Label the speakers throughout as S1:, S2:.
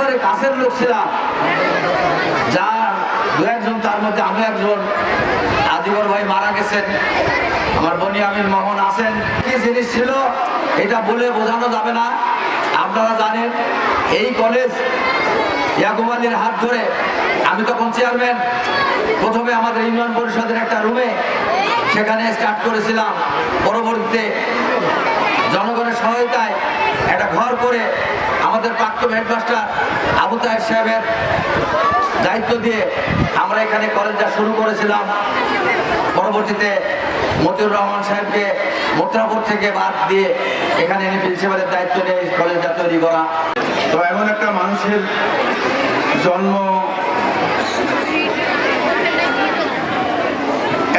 S1: একেবারে কাছের লোক ছিলাম, যার দু একজন, তার মধ্যে আমি একজন। আজিবর ভাই মারা গেছেন, আমার বনিয়ামিন মোহন আছেন। কি জিনিস ছিল এটা বলে বোঝানো যাবে না। আপনারা জানেন এই কলেজ ইয়াকুব আলীর হাত ধরে, আমি তখন চেয়ারম্যান, প্রথমে আমাদের ইউনিয়ন পরিষদের একটা রুমে সেখানে স্টার্ট করেছিলাম। পরবর্তীতে জনগণের সহায়তায় একটা ঘর করে আমাদের প্রাক্তন হেডমাস্টার আবু তাহের সাহেবের দায়িত্ব দিয়ে আমরা এখানে কলেজটা শুরু করেছিলাম। পরবর্তীতে মতিউর রহমান সাহেবকে মথুরাপুর থেকে বাদ দিয়ে এখানে এনে প্রিন্সিপালের দায়িত্ব নিয়ে কলেজটা তৈরি করা।
S2: তো এমন একটা মানুষের জন্ম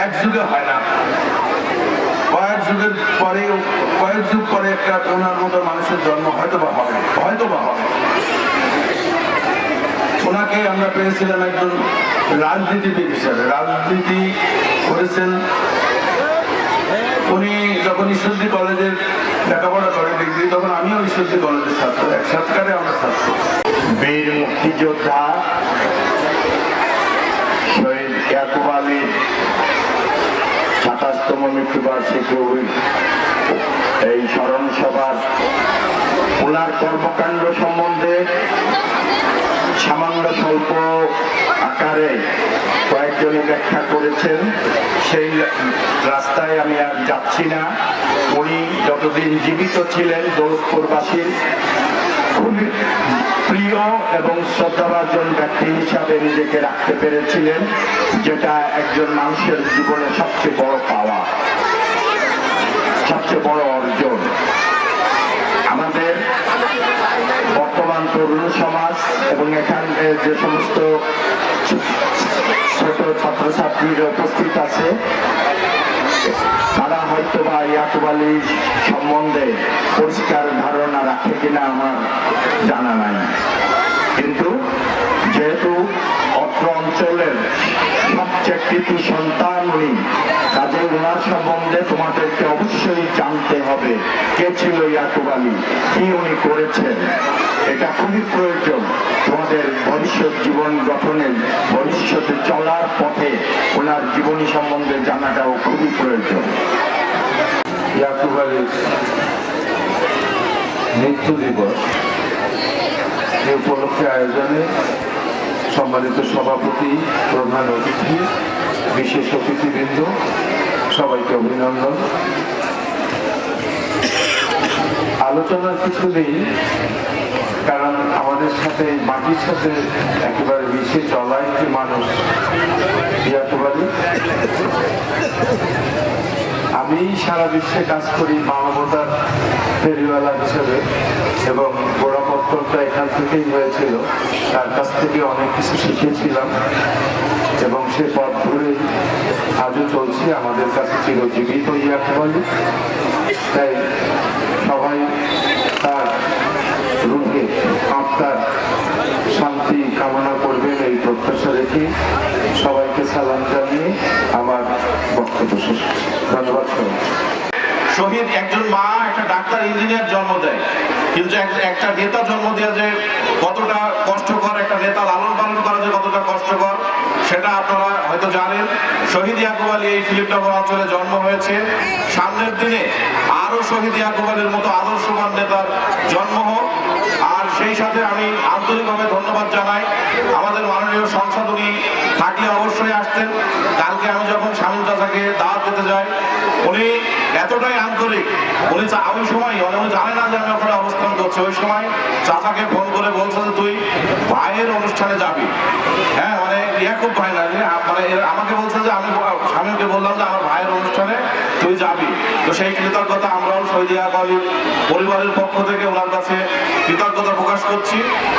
S2: এক যুগে হয় না, কয়েক যুগ পরে একটা ওনার মতো মানুষের জন্ম হয়তো বা হবে। ওনাকে আমরা পেয়েছিলাম একজন রাজনীতিবিদ হিসাবে, রাজনীতি করেছেন। উনি যখন ঈশ্বরদী কলেজের লেখাপড়া করে ডিগ্রি, তখন আমিও ঈশ্বরদী কলেজের ছাত্র, এক সাতকারে আমরা ছাত্র।
S3: বীর মুক্তিযোদ্ধা শহীদ ইয়াকুব আলীর ২৭তম মৃত্যুবার্ষিকী এই স্মরণ সভার ওনার কর্মকাণ্ড সম্বন্ধে সামান্য স্বল্প আকারে কয়েকজনে ব্যাখ্যা করেছেন। সেই রাস্তায় আমি আর যাচ্ছি না। উনি যতদিন জীবিত ছিলেন দৌলতপুরবাসীর খুবই প্রিয় এবং শ্রদ্ধাভাজন ব্যক্তি হিসাবে নিজেকে রাখতে পেরেছিলেন, যেটা একজন মানুষের জীবনে সবচেয়ে বড় পাওয়া, সবচেয়ে বড় অর্জন। আমাদের বর্তমান তরুণ সমাজ এবং এখানে যে সমস্ত ছোট ছাত্রছাত্রীরা উপস্থিত আছে, তারা হয়তো বা ইয়াকুব আলী সম্বন্ধে পরিষ্কার ধারণা রাখে কিনা আমার জানা নাই। কিন্তু যেহেতু অত্র অঞ্চলের সবচেয়ে কৃতি সন্তান উনি, কাজে ওনার সম্বন্ধে তোমাদেরকে অবশ্যই জানতে হবে কে ছিল ইয়াকুব আলী, কি উনি করেছেন। এটা খুবই প্রয়োজন তোমাদের ভবিষ্যৎ জীবন গঠনের, ভবিষ্যতে চলার পথে ওনার জীবনী সম্বন্ধে জানাটাও খুবই প্রয়োজন।
S2: ইয়াকুব আলীর মৃত্যু দিবস এই উপলক্ষে আয়োজনে সম্মানিত সভাপতি, প্রধান অতিথি, বিশেষ অতিথিবৃন্দ, সবাইকে অভিনন্দন। আলোচনার কিছু নেই, কারণ আমাদের সাথে মাটির সাথে একেবারে মিশে চলা একটি মানুষ ইয়াকুব আলী। আমি সারা বিশ্বে কাজ করি মানবতার ফেরিওয়ালা হিসেবে, এবং গোড়াপত্তরটা এখান থেকেই হয়েছিল। তার কাছ থেকে অনেক কিছু শিখেছিলাম এবং সে পথ ধরে আজও চলছি। আমাদের কাছে চিরজীবিত ইয়াকুব আলী। তাই সবাই তার রূপে আত্মার শান্তি কামনা করবেন এই প্রত্যাশা রেখে সবাইকে সালাম জানিয়ে আমার বক্তব্য শেষ। ধন্যবাদ।
S4: শহীদ একজন মা একটা ডাক্তার ইঞ্জিনিয়ার জন্ম দেয়, কিন্তু একটা নেতা জন্ম দেওয়া যে কতটা কষ্টকর, একটা নেতা লালন পালন করা যে কতটা কষ্টকর, সেটা আপনারা হয়তো জানেন। শহীদ ইয়াকুব আলী এই ফিলিপনগর অঞ্চলে জন্ম হয়েছে। সামনের দিনে আরো শহীদ ইয়াকুব আলীর মতো আদর্শবান নেতার জন্ম হোক। আর সেই সাথে আমি আন্তরিকভাবে ধন্যবাদ জানাই আমাদের মাননীয় সংসদ, উনি থাকলে অবশ্যই আসতেন। কালকে আমি যখন শামীম চাচাকে দাওয়াত দিতে যাই, উনি এতটাই আন্তরিক, উনি ওই সময় উনি জানে না যে আমি ওখানে অবস্থান করছি। ওই সময় চাচাকে ফোন করে বলছে যে তুই ভাইয়ের অনুষ্ঠানে যাবি। হ্যাঁ, মানে ইয়াকুব ভাই না, মানে আমাকে বলছে যে আমি শামীমকে বললাম যে আমার ভাইয়ের অনুষ্ঠানে তুই যাবি। তো সেই কৃতজ্ঞতা আমরাও শহীদ ইয়াকুব আলীর পরিবারের পক্ষ থেকে ওনার কাছে কৃতজ্ঞতা প্রকাশ করছি।